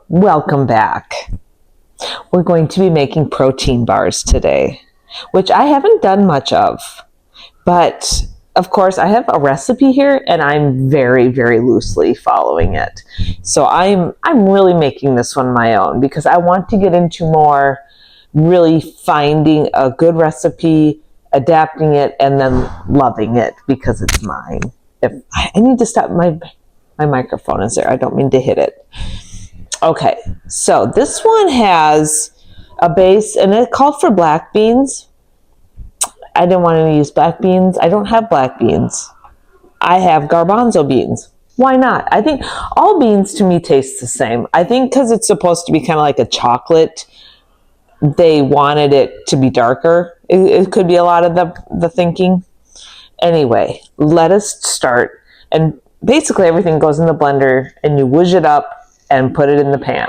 Welcome back. We're going to be making protein bars today, which I haven't done much of. But of course, I have a recipe here and I'm very, very loosely following it. So I'm really making this one my own because I want to get into more really finding a good recipe, adapting it, and then loving it because it's mine. I need to stop, my microphone is there. I don't mean to hit it. Okay, so this one has a base, and it called for black beans. I didn't want to use black beans. I don't have black beans. I have garbanzo beans. Why not? I think all beans to me taste the same. I think because it's supposed to be kind of like a chocolate, they wanted it to be darker. It could be a lot of the thinking. Anyway, let us start. And basically everything goes in the blender and you whoosh it up and put it in the pan.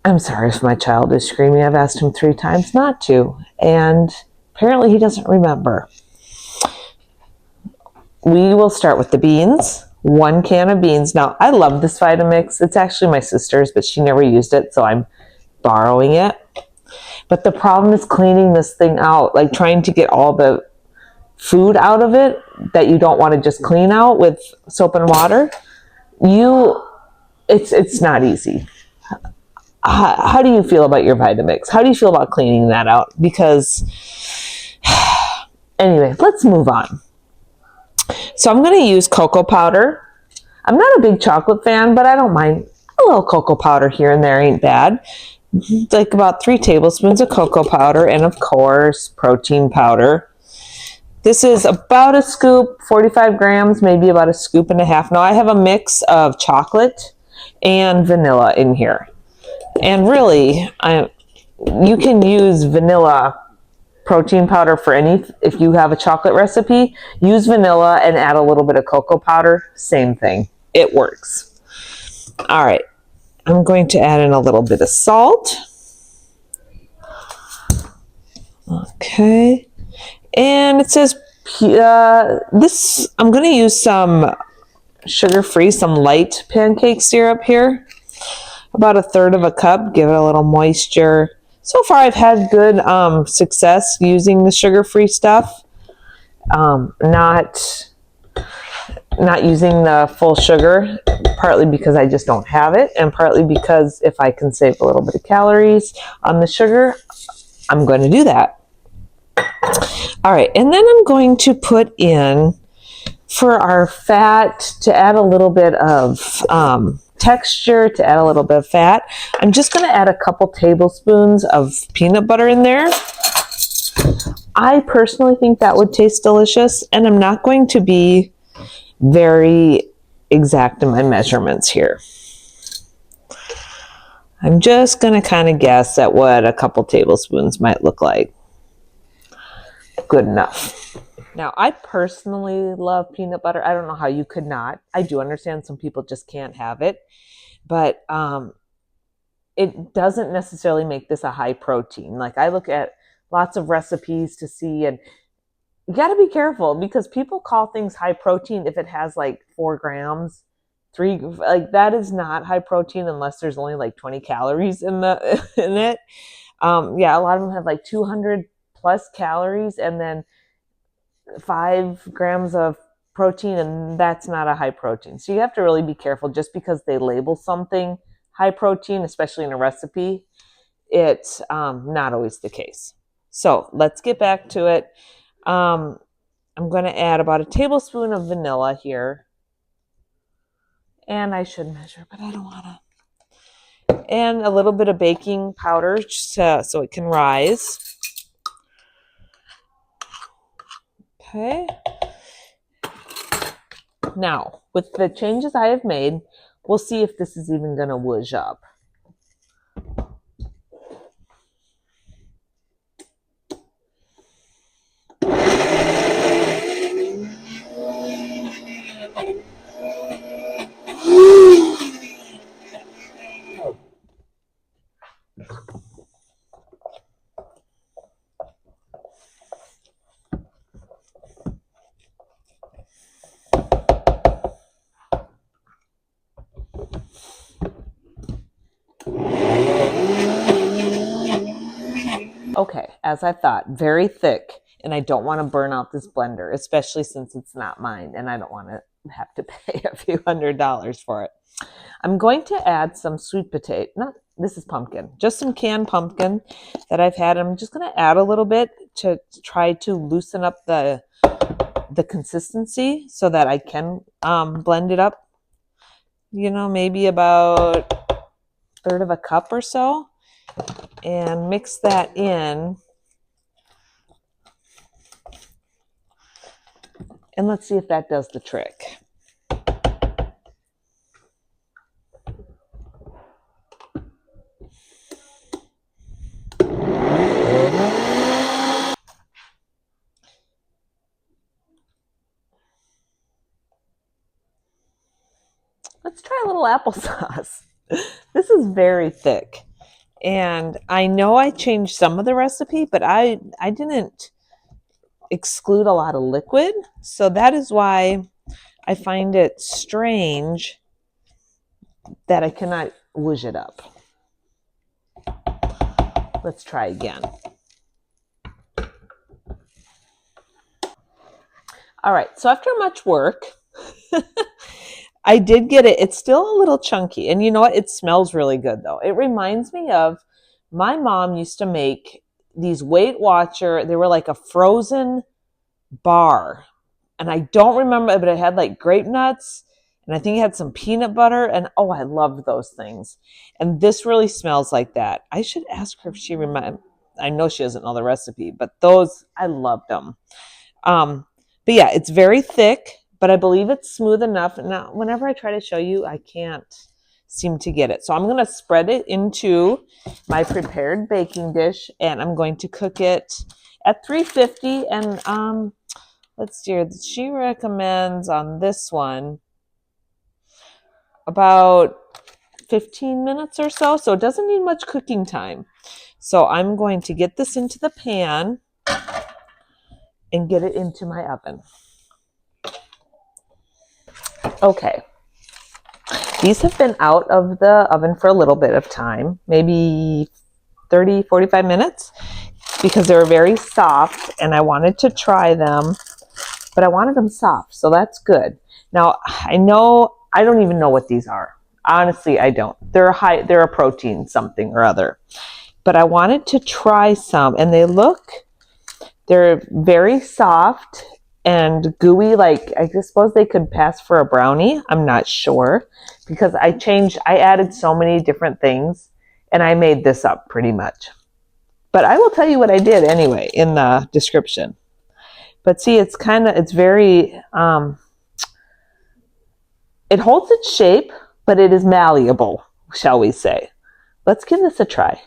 I'm sorry if my child is screaming. I've asked him 3 times not to, and apparently he doesn't remember. We will start with the beans. 1 can of beans. Now, I love this Vitamix. It's actually my sister's, but she never used it, so I'm borrowing it. But the problem is cleaning this thing out, like trying to get all the food out of it that you don't want to just clean out with soap and water. It's not easy. How do you feel about your Vitamix? How do you feel about cleaning that out? Because anyway, let's move on. So I'm going to use cocoa powder. I'm not a big chocolate fan, but I don't mind a little cocoa powder here and there. Ain't bad. Like about 3 tablespoons of cocoa powder, and of course protein powder. This is about a scoop, 45 grams, maybe about a scoop and a half. Now I have a mix of chocolate and vanilla in here. And really, you can use vanilla protein powder for if you have a chocolate recipe, use vanilla and add a little bit of cocoa powder, same thing. It works. All right, I'm going to add in a little bit of salt. Okay. And it says I'm going to use some sugar-free, some light pancake syrup here. About 1/3 of a cup. Give it a little moisture. So far, I've had good success using the sugar-free stuff. Not using the full sugar, partly because I just don't have it, and partly because if I can save a little bit of calories on the sugar, I'm going to do that. All right, and then I'm going to put in, for our fat, to add a little bit of texture, to add a little bit of fat, I'm just going to add a couple tablespoons of peanut butter in there. I personally think that would taste delicious, and I'm not going to be very exact in my measurements here. I'm just going to kind of guess at what a couple tablespoons might look like. Good enough. Now, I personally love peanut butter. I don't know how you could not. I do understand some people just can't have it. But it doesn't necessarily make this a high protein. Like, I look at lots of recipes to see, and you got to be careful because people call things high protein if it has like 4 grams, 3, like that is not high protein unless there's only like 20 calories in it. Yeah, a lot of them have like 200 plus calories and then 5 grams of protein, and that's not a high protein. So you have to really be careful. Just because they label something high protein, especially in a recipe, it's not always the case. So let's get back to it. I'm going to add about a tablespoon of vanilla here. And I should measure, but I don't want to. And a little bit of baking powder so it can rise. Okay. Now, with the changes I have made, we'll see if this is even going to whoosh up. as I thought, very thick. And I don't want to burn out this blender, especially since it's not mine and I don't want to have to pay a few $100s for it. I'm going to add some sweet potato. This is pumpkin, just some canned pumpkin that I've had. I'm just going to add a little bit to try to loosen up the consistency so that I can blend it up. You know, maybe about a third of a cup or so, and mix that in. And let's see if that does the trick. Let's try a little applesauce. This is very thick. And I know I changed some of the recipe, but I didn't exclude a lot of liquid. So that is why I find it strange that I cannot whoosh it up. Let's try again. All right, so after much work, I did get it. It's still a little chunky. And you know what? It smells really good, though. It reminds me of my mom used to make these Weight Watcher. They were like a frozen bar. And I don't remember, but it had like grape nuts. And I think it had some peanut butter. And oh, I loved those things. And this really smells like that. I should ask her if she remembers. I know she doesn't know the recipe, but those, I loved them. But yeah, it's very thick, but I believe it's smooth enough. Now, whenever I try to show you, I can't seem to get it. So I'm going to spread it into my prepared baking dish, and I'm going to cook it at 350. And let's see, she recommends on this one about 15 minutes or so. So it doesn't need much cooking time. So I'm going to get this into the pan and get it into my oven. Okay. These have been out of the oven for a little bit of time, maybe 30, 45 minutes, because they were very soft and I wanted to try them, but I wanted them soft, so that's good. Now, I don't even know what these are. Honestly, I don't. They're a protein something or other. But I wanted to try some, and they're very soft and gooey. Like, I suppose they could pass for a brownie. I'm not sure, because I added so many different things, and I made this up pretty much. But I will tell you what I did anyway in the description. But see, it's very, it holds its shape, but it is malleable, shall we say. Let's give this a try.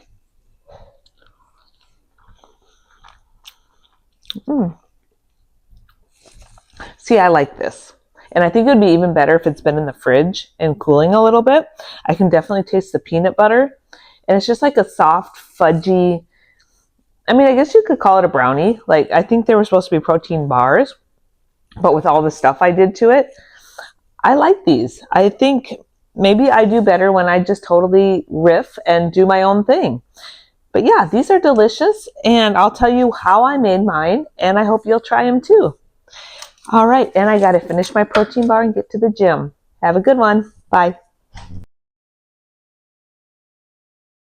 See, I like this. And I think it would be even better if it's been in the fridge and cooling a little bit. I can definitely taste the peanut butter. And it's just like a soft, fudgy, I mean, I guess you could call it a brownie. Like, I think they were supposed to be protein bars, but with all the stuff I did to it, I like these. I think maybe I do better when I just totally riff and do my own thing. But yeah, these are delicious, and I'll tell you how I made mine, and I hope you'll try them too. All right, and I got to finish my protein bar and get to the gym. Have a good one. Bye.